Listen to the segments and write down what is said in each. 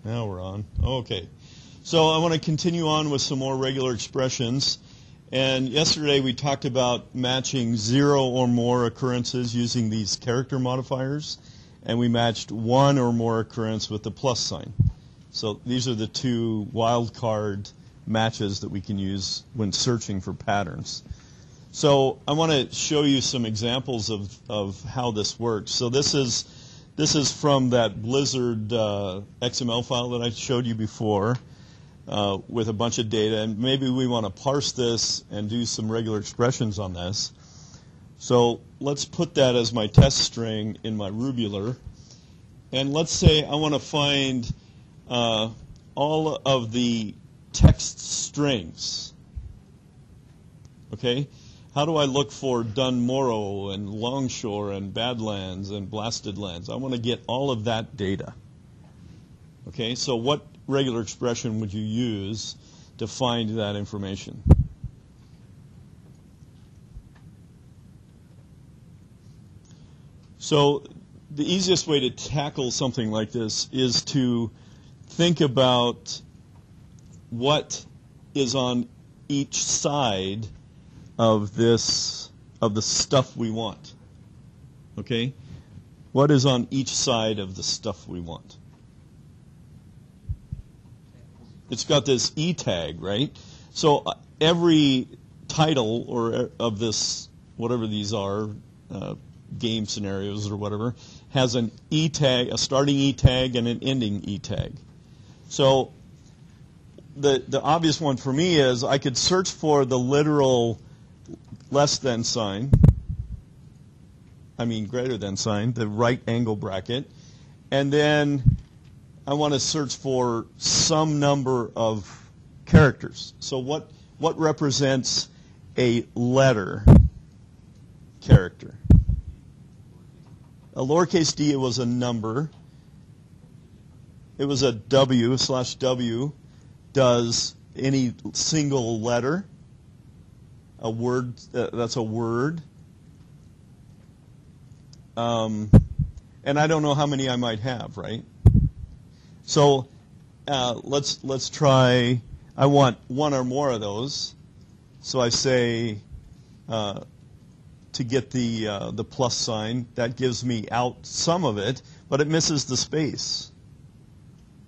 Now we're on. Okay. So I want to continue on with some more regular expressions. And yesterday we talked about matching 0 or more occurrences using these character modifiers. And we matched 1 or more occurrence with the plus sign. So these are the two wildcard matches that we can use when searching for patterns. So I want to show you some examples of how this works. So this is from that Blizzard XML file that I showed you before with a bunch of data. And maybe we want to parse this and do some regular expressions on this. So let's put that as my test string in my rubular. And let's say I want to find all of the text strings. Okay? How do I look for Dunmorrow and Longshore and Badlands and Blasted Lands? I want to get all of that data. Okay, so what regular expression would you use to find that information? So the easiest way to tackle something like this is to think about what is on each side of this, of the stuff we want. Okay? What is on each side of the stuff we want? It's got this E tag, right? So every title or of this, whatever these are, game scenarios or whatever, has an E tag, a starting E tag and an ending E tag. So the obvious one for me is I could search for the literal less than sign, I mean greater than sign, the right angle bracket, and then I want to search for some number of characters. So what represents a letter character? A lowercase d, it was a number. It was a W, /W, does any single letter. A word, that's a word. And I don't know how many I might have, right? So let's try, I want 1 or more of those. So I say to get the plus sign, that gives me out some of it, but it misses the space,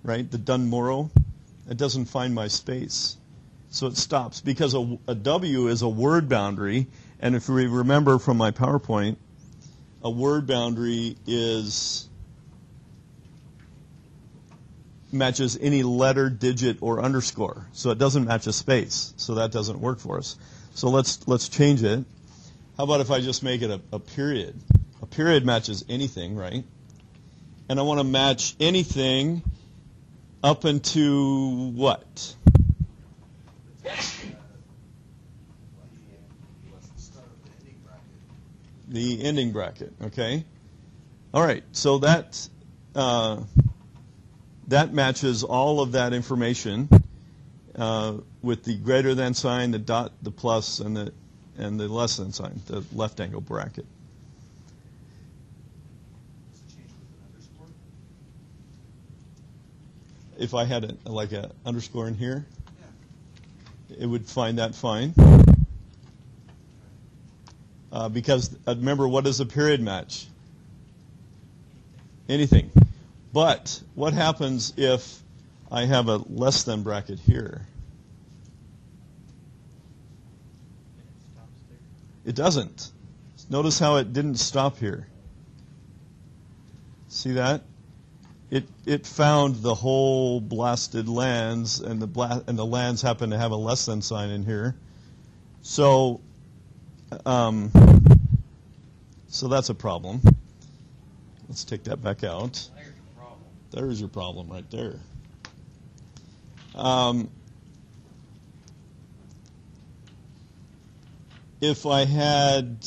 right? The Dunmorrow, it doesn't find my space. So it stops because a W is a word boundary, and if we remember from my PowerPoint, a word boundary matches any letter, digit, or underscore. So it doesn't match a space. So that doesn't work for us. So let's change it. How about if I just make it a period? A period matches anything, right? And I want to match anything up into what? The ending bracket, okay? All right, so that matches all of that information with the greater than sign, the dot, the plus, and the less than sign, the left angle bracket. If I had like a underscore in here, it would find that fine. Because remember, what does a period match? Anything. But what happens if I have a less than bracket here? It doesn't. Notice how it didn't stop here. See that? It found the whole blasted lands, and the lands happen to have a less than sign in here. So that's a problem. Let's take that back out. There's your problem right there. If I had,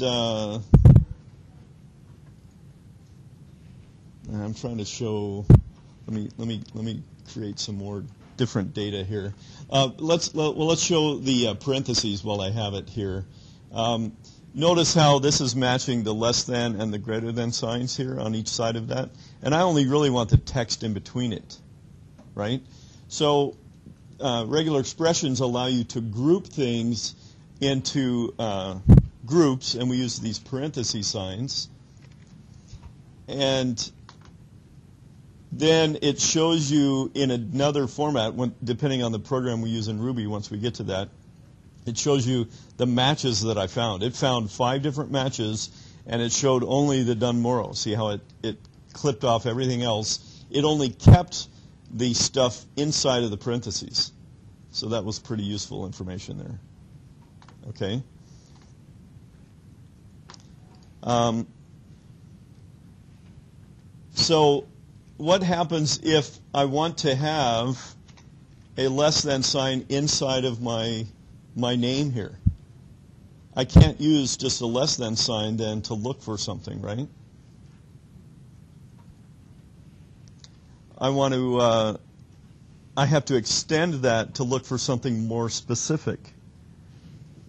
I'm trying to show. Let me create some more different data here. Let's show the parentheses while I have it here. Notice how this is matching the less than and the greater than signs here on each side of that. And I only really want the text in between it, right? So regular expressions allow you to group things into groups, and we use these parenthesis signs. And then it shows you in another format, depending on the program we use in Ruby once we get to that, it shows you the matches that I found. It found 5 different matches, and it showed only the Dunmorrow. See how it clipped off everything else? It only kept the stuff inside of the parentheses. So that was pretty useful information there. Okay. So what happens if I want to have a less than sign inside of my name here? I can't use just a less than sign then to look for something, right? I have to extend that to look for something more specific.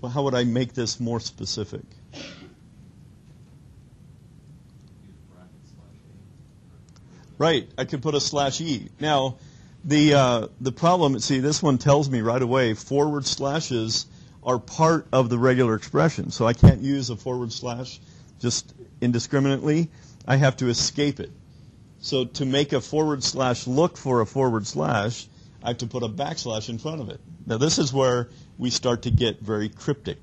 Well, how would I make this more specific? Right, I could put a /e. Now, the problem, see, this one tells me right away forward slashes are part of the regular expression. So I can't use a forward slash just indiscriminately. I have to escape it. So to make a forward slash look for a forward slash, I have to put a backslash in front of it. Now this is where we start to get very cryptic.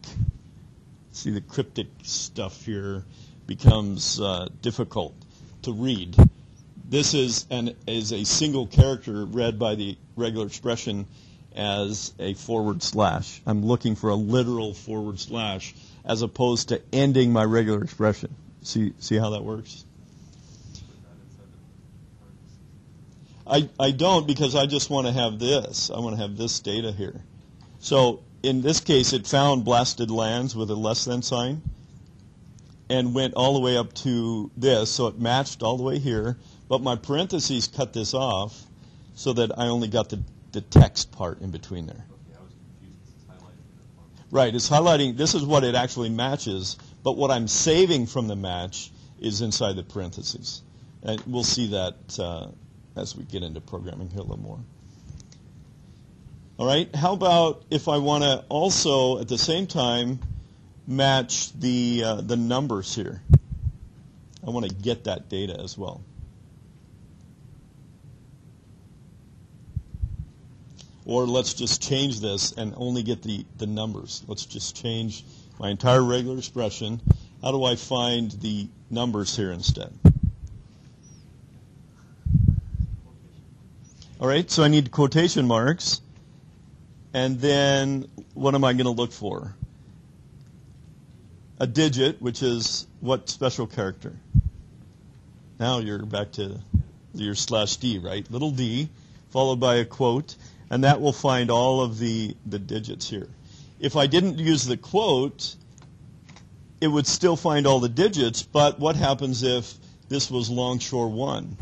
See, the cryptic stuff here becomes difficult to read. This is a single character read by the regular expression as a forward slash. I'm looking for a literal forward slash as opposed to ending my regular expression. See how that works? I don't, because I just want to have this. I want to have this data here. So in this case, it found blasted lands with a less than sign and went all the way up to this, so it matched all the way here. But my parentheses cut this off so that I only got the text part in between there. Okay, I was confused because it's highlighting. Right, it's highlighting. This is what it actually matches, but what I'm saving from the match is inside the parentheses. And we'll see that as we get into programming here a little more. All right, how about if I want to also, at the same time, match the numbers here? I want to get that data as well. Or let's just change this and only get the numbers. Let's just change my entire regular expression. How do I find the numbers here instead? All right, so I need quotation marks. And then what am I going to look for? A digit, which is what special character? Now you're back to your /d, right? Little d, followed by a quote. And that will find all of the digits here. If I didn't use the quote, it would still find all the digits, but what happens if this was Longshore 1?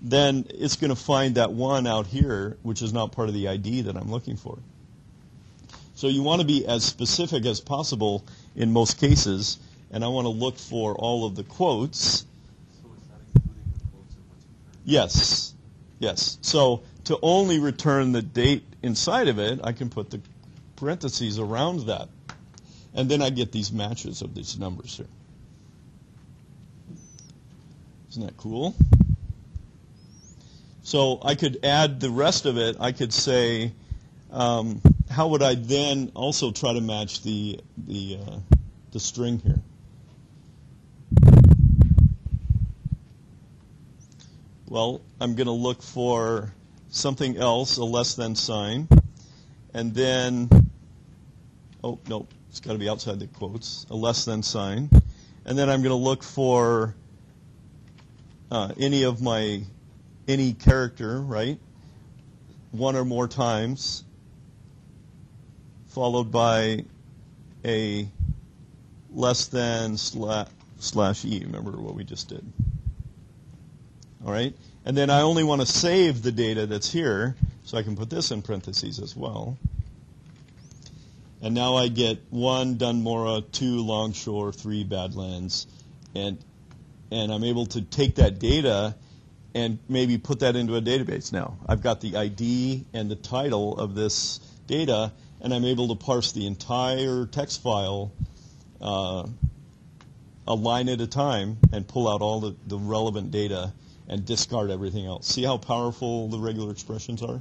Then it's going to find that 1 out here, which is not part of the ID that I'm looking for. So you want to be as specific as possible in most cases, and I want to look for all of the quotes. So is that including the quotes of what's returned? Yes. Yes. So to only return the date inside of it, I can put the parentheses around that. And then I get these matches of these numbers here. Isn't that cool? So I could add the rest of it. I could say, how would I then also try to match the string here? Well, I'm going to look for something else, a less than sign, and then, oh, no, it's got to be outside the quotes, a less than sign, and then I'm going to look for any character, right, 1 or more times, followed by a less than /e. Remember what we just did. All right? And then I only want to save the data that's here, so I can put this in parentheses as well. And now I get 1 Dunmorrow, 2 Longshore, 3 Badlands, and I'm able to take that data and maybe put that into a database now. I've got the ID and the title of this data, and I'm able to parse the entire text file a line at a time and pull out all the relevant data and discard everything else. See how powerful the regular expressions are?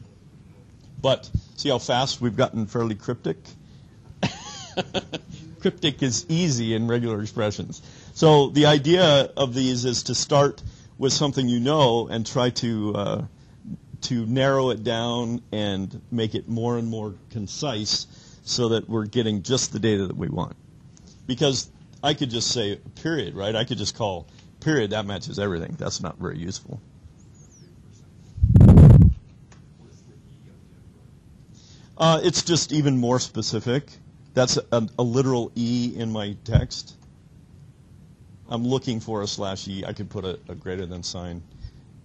But see how fast we've gotten fairly cryptic? Cryptic is easy in regular expressions. So the idea of these is to start with something you know and try to narrow it down and make it more and more concise so that we're getting just the data that we want. Because I could just say period, right? I could just call period, that matches everything. That's not very useful. It's just even more specific. That's a literal E in my text. I'm looking for a /E. I could put a greater than sign.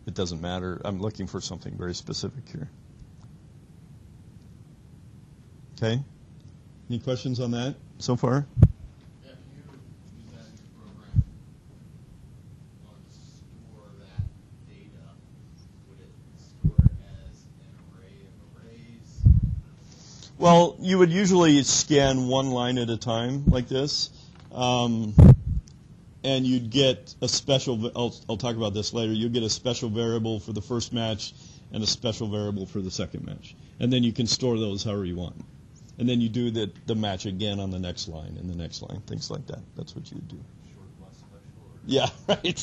It doesn't matter. I'm looking for something very specific here. Okay? Any questions on that so far? If you use that in your program, to store that data, would it store it as an array of arrays? Well, you would usually scan one line at a time like this. And you'd get a special, I'll talk about this later, you'll get a special variable for the first match and a special variable for the second match. And then you can store those however you want. And then you do the match again on the next line and the next line, things like that. That's what you would do. Short plus special? Or Yeah, right.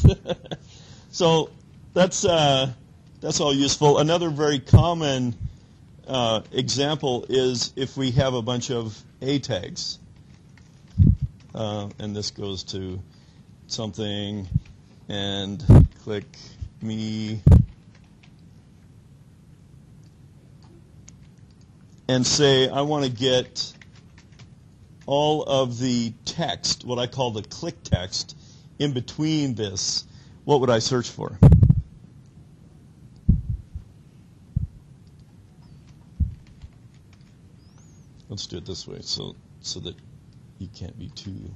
So that's all useful. Another very common example is if we have a bunch of A tags. And this goes to something and click me and say I want to get all of the text, what I call the click text, in between this. What would I search for? Let's do it this way so that you can't be too...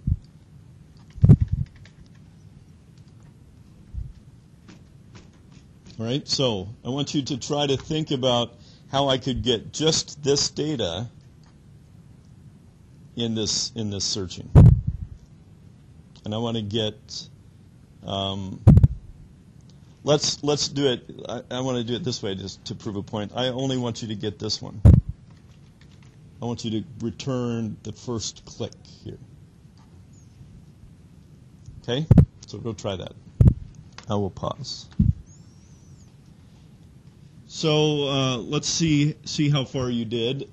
All right, so I want you to try to think about how I could get just this data in this searching. And I want to get, let's do it, I want to do it this way just to prove a point. I only want you to get this one. I want you to return the first click here. Okay, so go try that. I will pause. So let's see how far you did.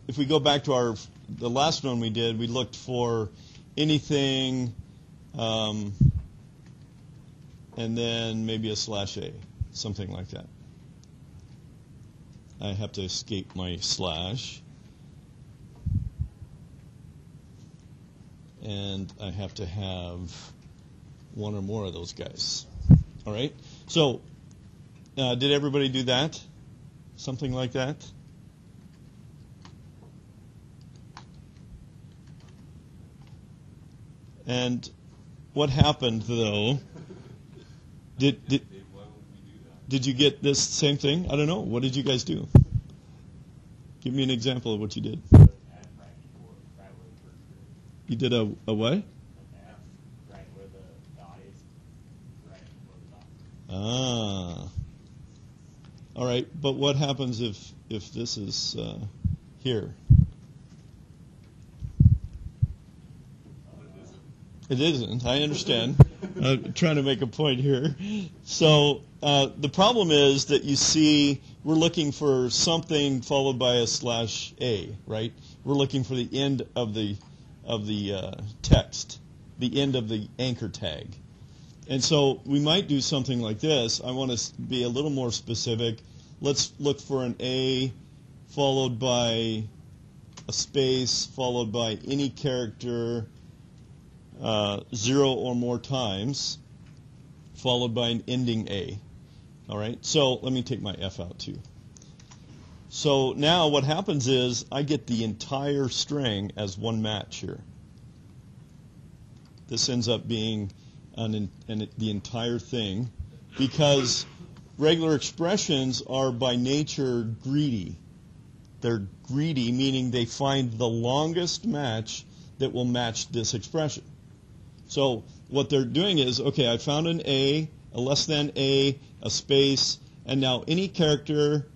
If we go back to the last one we did, we looked for anything, and then maybe a /A, something like that. I have to escape my slash, and I have to have one or more of those guys. All right. So. Did everybody do that? Something like that? And what happened, though? Did why would we do that? Did you get this same thing? I don't know. What did you guys do? Give me an example of what you did. You did a what? Ah. All right, but what happens if this is here? It isn't. I understand. I'm trying to make a point here. So the problem is that you see we're looking for something followed by a /A, right? We're looking for the end of the text, the end of the anchor tag. And so we might do something like this. I want to be a little more specific. Let's look for an A followed by a space followed by any character 0 or more times followed by an ending A. All right? So let me take my F out too. So now what happens is I get the entire string as one match here. This ends up being the entire thing because regular expressions are by nature greedy. They're greedy, meaning they find the longest match that will match this expression. So what they're doing is, okay, I found an A, a less than A, a space, and now any character,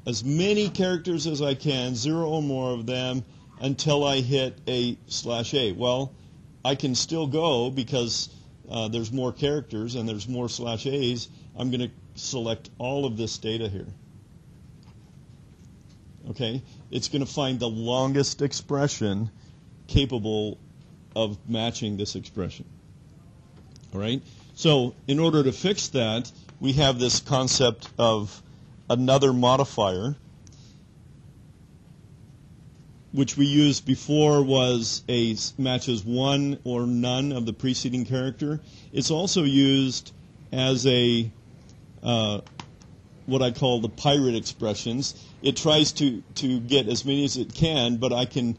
as many characters as I can, 0 or more of them, until I hit A/A. Well, I can still go because there's more characters and there's more /A's. I'm going to select all of this data here. Okay? It's going to find the longest expression capable of matching this expression. All right? So in order to fix that, we have this concept of another modifier, which we used before was a matches one or none of the preceding character. It's also used as a what I call the pirate expressions. It tries to get as many as it can, but I can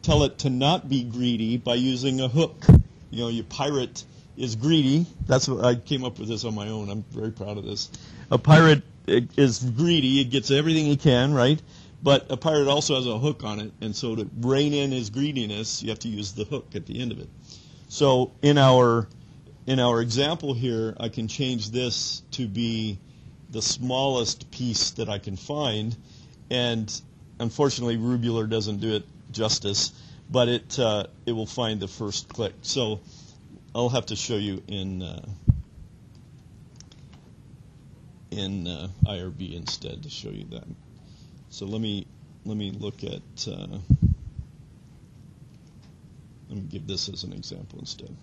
tell it to not be greedy by using a hook. You know, your pirate is greedy. That's what I came up with this on my own. I'm very proud of this. A pirate is greedy. It gets everything he can, right? But a pirate also has a hook on it, and so to rein in his greediness, you have to use the hook at the end of it. So in our example here, I can change this to be the smallest piece that I can find, and unfortunately Rubular doesn't do it justice, but it will find the first click. So I'll have to show you in IRB instead to show you that. So let me look at let me give this as an example instead.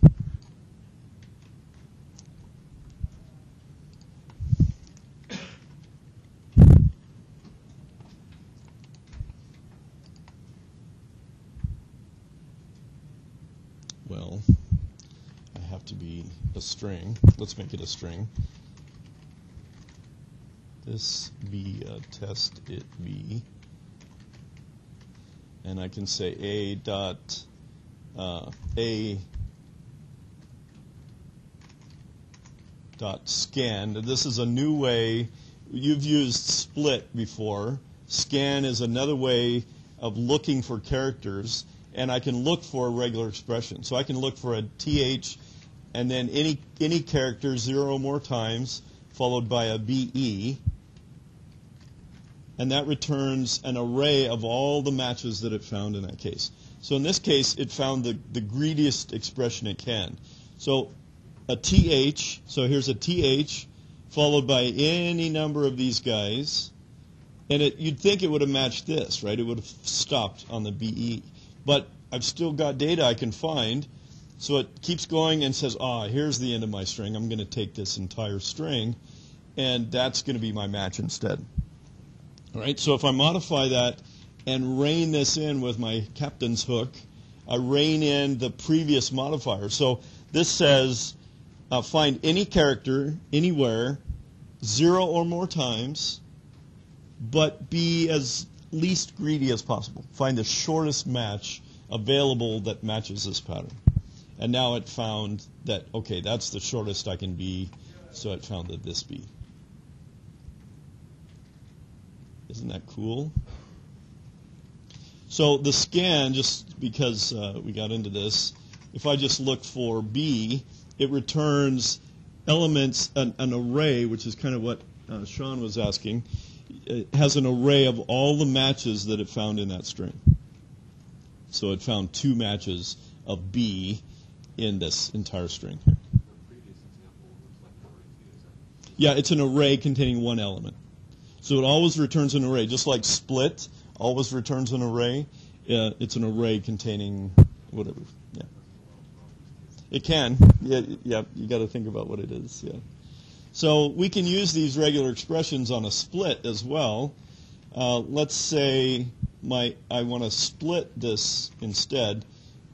Well, I have to be a string. Let's make it a string. This be a test it be, and I can say a dot scan. This is a new way. You've used split before. Scan is another way of looking for characters, and I can look for a regular expression. So I can look for a th, and then any character 0 or more times, followed by a be. And that returns an array of all the matches that it found in that case. So in this case, it found the greediest expression it can. So a th, so here's a th, followed by any number of these guys. And you'd think it would have matched this, right? It would have stopped on the be. But I've still got data I can find. So it keeps going and says, here's the end of my string. I'm going to take this entire string, and that's going to be my match instead. All right, so if I modify that and rein this in with my captain's hook, I rein in the previous modifier. So this says find any character anywhere 0 or more times, but be as least greedy as possible. Find the shortest match available that matches this pattern. And now it found that, okay, that's the shortest I can be, so it found that this be. Isn't that cool? So the scan, just because we got into this, if I just look for B, it returns elements, an array, which is kind of what Sean was asking. It has an array of all the matches that it found in that string. So it found 2 matches of B in this entire string here. The previous example looks like an array too, is that? Yeah, it's an array containing one element. So it always returns an array, just like split always returns an array. It's an array containing whatever. Yeah, it can. Yeah. You got to think about what it is. Yeah. So we can use these regular expressions on a split as well. Let's say I want to split this instead,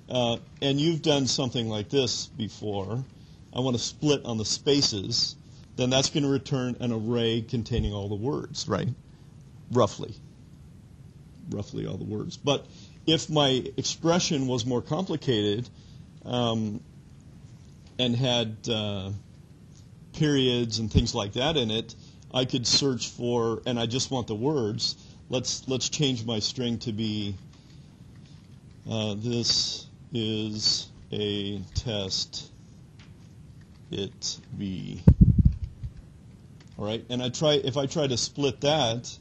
and you've done something like this before. I want to split on the spaces. Then that's going to return an array containing all the words, right? Roughly all the words. But if my expression was more complicated and had periods and things like that in it, I could search for, and I just want the words. Let's change my string to be, this is a test. It be. All right, and if I try to split that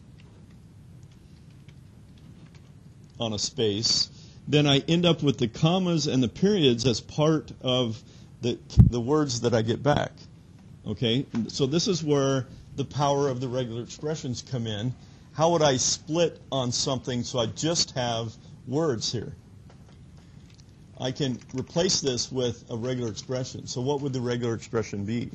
on a space, then I end up with the commas and the periods as part of the words that I get back. Okay, so this is where the power of the regular expressions come in. How would I split on something so I just have words here? I can replace this with a regular expression. So what would the regular expression be?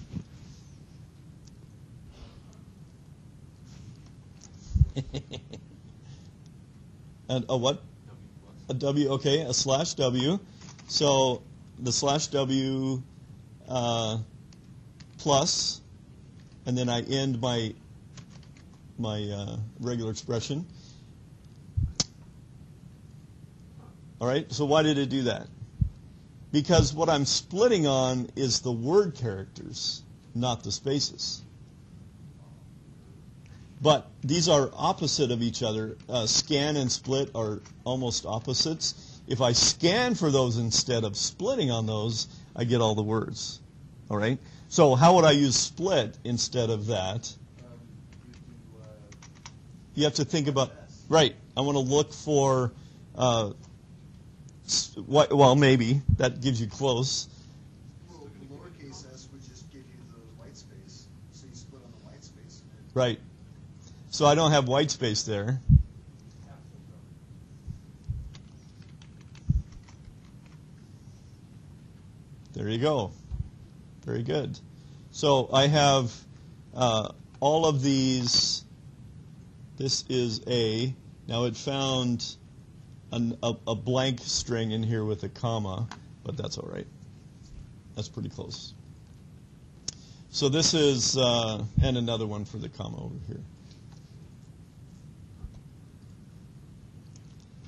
And a what? A W, okay, a slash W. So the slash W plus, and then I end my regular expression. All right, so why did it do that? Because what I'm splitting on is the word characters, not the spaces. But these are opposite of each other. Scan and split are almost opposites. If I scan for those instead of splitting on those, I get all the words. All right? So how would I use split instead of that? You have to think about, right, I want to look for, well, maybe. That gives you close. Well, lowercase s would just give you the white space, so you split on the white space. Right. So I don't have white space there. There you go. Very good. So I have all of these. This is A. Now it found a blank string in here with a comma, but that's all right. That's pretty close. So this is, and another one for the comma over here.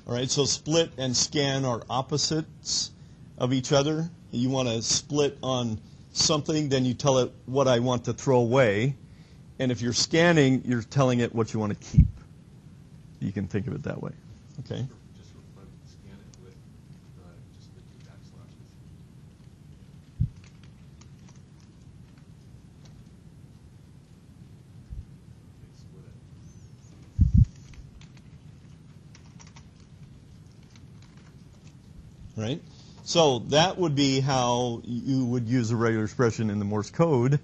All right, so split and scan are opposites of each other. You want to split on something, then you tell it what I want to throw away. And if you're scanning, you're telling it what you want to keep. You can think of it that way. Okay? Just for fun, scan it with just the 2 backslashes. Okay, split it. Right? So that would be how you would use a regular expression in the Morse code.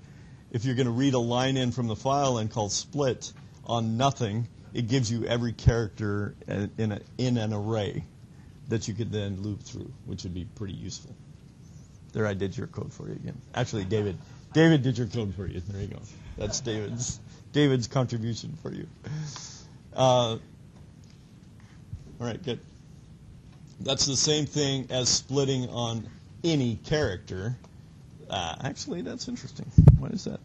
If you're going to read a line in from the file and call split on nothing, it gives you every character in an array that you could then loop through, which would be pretty useful. There, I did your code for you again. Actually, David did your code for you. There you go. That's David's contribution for you. All right, good. That's the same thing as splitting on any character. Actually, that's interesting. Why is that?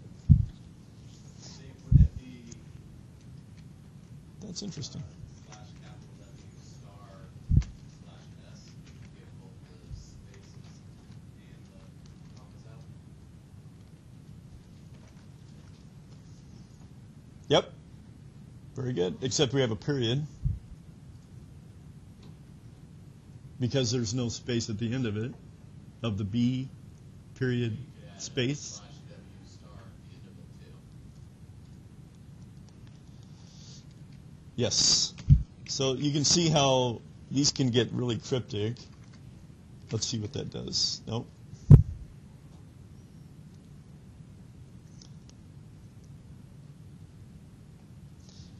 Would it be That's interesting. slash capital W star slash S to give both the spaces and the commas out? Yep. Very good. Except we have a period. Because there's no space at the end of it, of the B period You could add space. slash W star at the end of it too. Yes. So you can see how these can get really cryptic. Let's see what that does. Nope.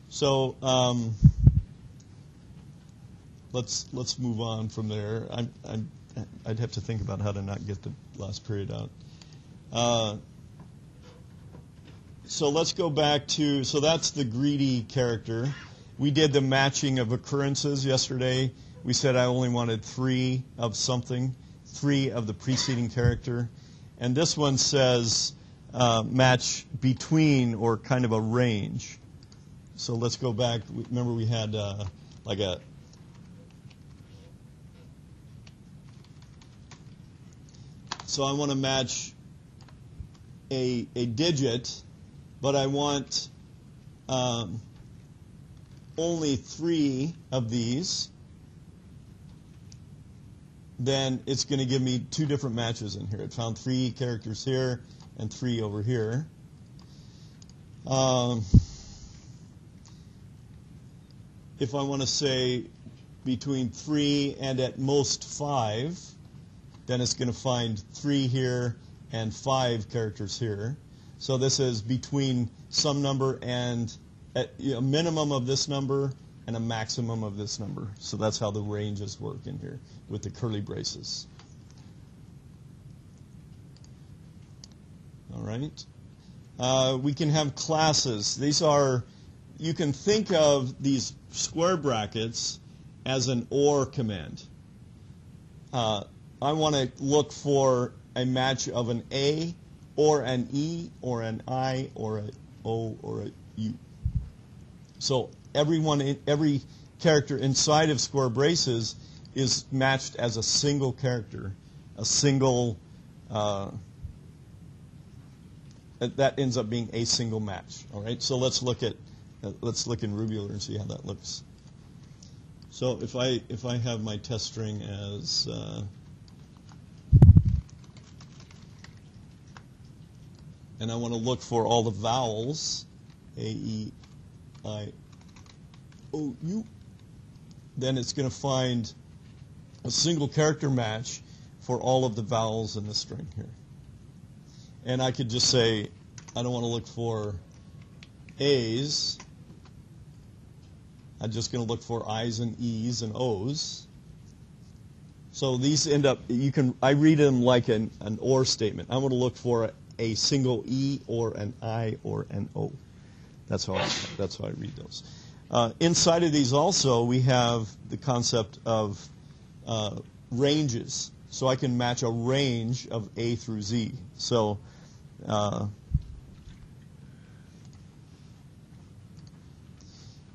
So let's move on from there. I'd have to think about how to not get the last period out. So let's go back to, so that's the greedy character. We did the matching of occurrences yesterday. We said I only wanted 3 of something, 3 of the preceding character. And this one says match between, or kind of a range. So let's go back. Remember we had like a, so I want to match a digit, but I want only 3 of these, then it's going to give me 2 different matches in here. It found 3 characters here and 3 over here. If I want to say between 3 and at most 5, then it's going to find 3 here and 5 characters here. So this is between some number and a minimum of this number and a maximum of this number. So that's how the ranges work in here with the curly braces. All right. We can have classes. These are, you can think of these square brackets as an OR command. I want to look for a match of an A or an E or an I or an O or a U. So every character inside of square braces is matched as a single character, a single, that ends up being a single match. All right, so let's look in Rubular and see how that looks. So if I have my test string as and I want to look for all the vowels, A, E, I, O, U, then it's going to find a single character match for all of the vowels in the string here. And I could just say, I don't want to look for A's. I'm just going to look for I's and E's and O's. So these end up, I read them like an OR statement. I want to look for a single E or an I or an O. That's how I read those. Inside of these also, we have the concept of ranges. So I can match a range of A through Z. So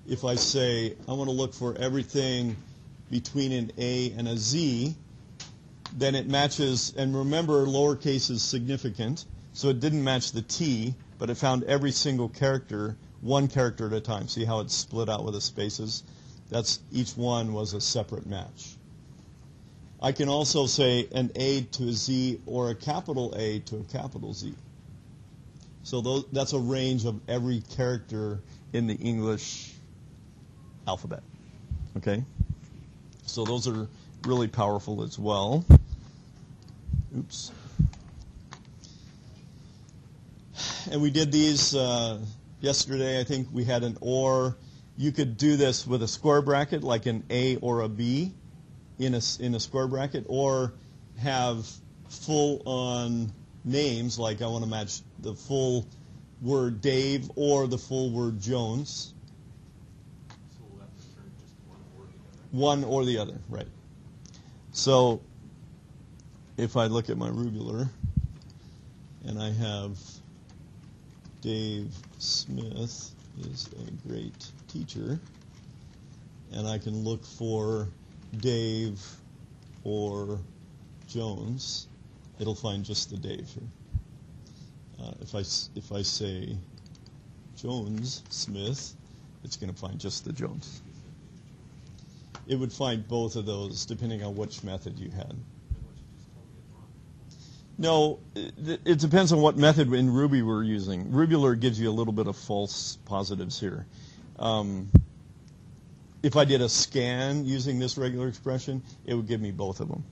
if I say I want to look for everything between an A and a Z, then it matches, and remember lowercase is significant, so it didn't match the T, but it found every single character, one character at a time. See how it's split out with the spaces? Each one was a separate match. I can also say an A to a Z or a capital A to a capital Z. So that's a range of every character in the English alphabet. Okay? So those are really powerful as well. Oops. And we did these yesterday. I think we had an OR. You could do this with a square bracket, like an A or a B in a square bracket, or have full-on names, like I want to match the full word Dave or the full word Jones. So we'll have to turn just one or the other. One or the other, right. So if I look at my Rubular and I have Dave Smith is a great teacher, and I can look for Dave or Jones, it'll find just the Dave here. If I say Jones Smith, it's going to find just the Jones. It would find both of those depending on which method you had. No, it depends on what method in Ruby we're using. Rubular gives you a little bit of false positives here. If I did a scan using this regular expression, it would give me both of them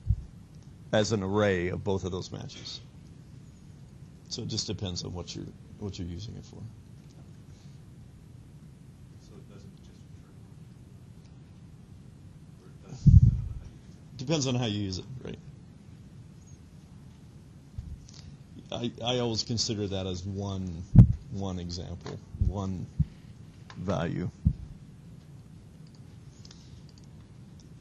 as an array of both of those matches. So it just depends on what you're using it for. So it doesn't just return one? Or it does, depending on how you use it? Depends on how you use it, right? I always consider that as one example, one value.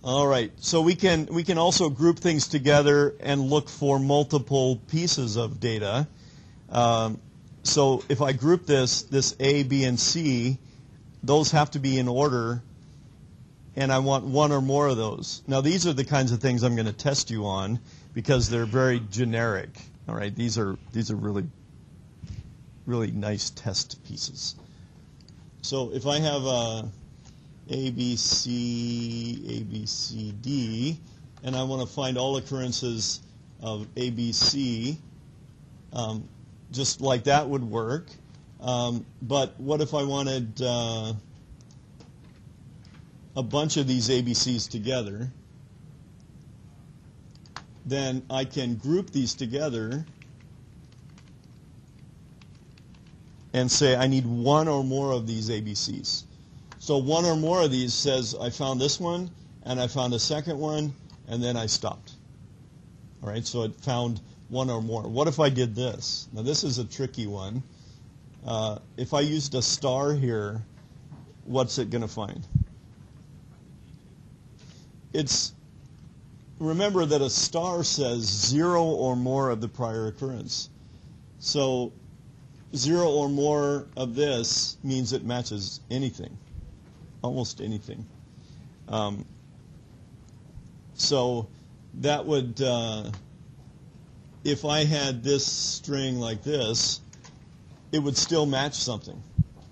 All right, so we can also group things together and look for multiple pieces of data. So if I group this A, B, and C, those have to be in order, and I want one or more of those. Now these are the kinds of things I'm going to test you on because they're very generic. All right, these are really, really nice test pieces. So if I have A, B, C, D, and I want to find all occurrences of A, B, C, just like that would work. But what if I wanted a bunch of these ABCs together? Then I can group these together and say I need one or more of these ABCs. So one or more of these says I found this one, and I found a second one, and then I stopped. All right, so it found one or more. What if I did this? Now this is a tricky one. If I used a star here, what's it going to find? Remember that a star says 0 or more of the prior occurrence. So 0 or more of this means it matches anything, almost anything. So that would, if I had this string like this, it would still match something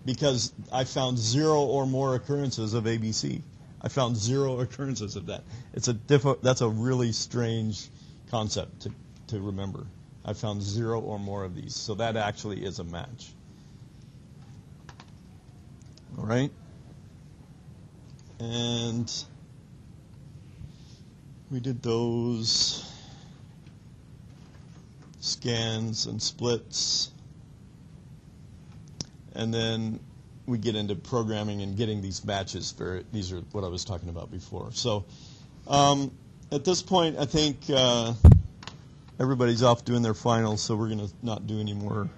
because I found 0 or more occurrences of ABC. I found 0 occurrences of that. That's a really strange concept to remember. I found 0 or more of these. So that actually is a match. All right? And we did those scans and splits. And then we get into programming and getting these matches. These are what I was talking about before. So at this point, I think everybody's off doing their finals, so we're going to not do any more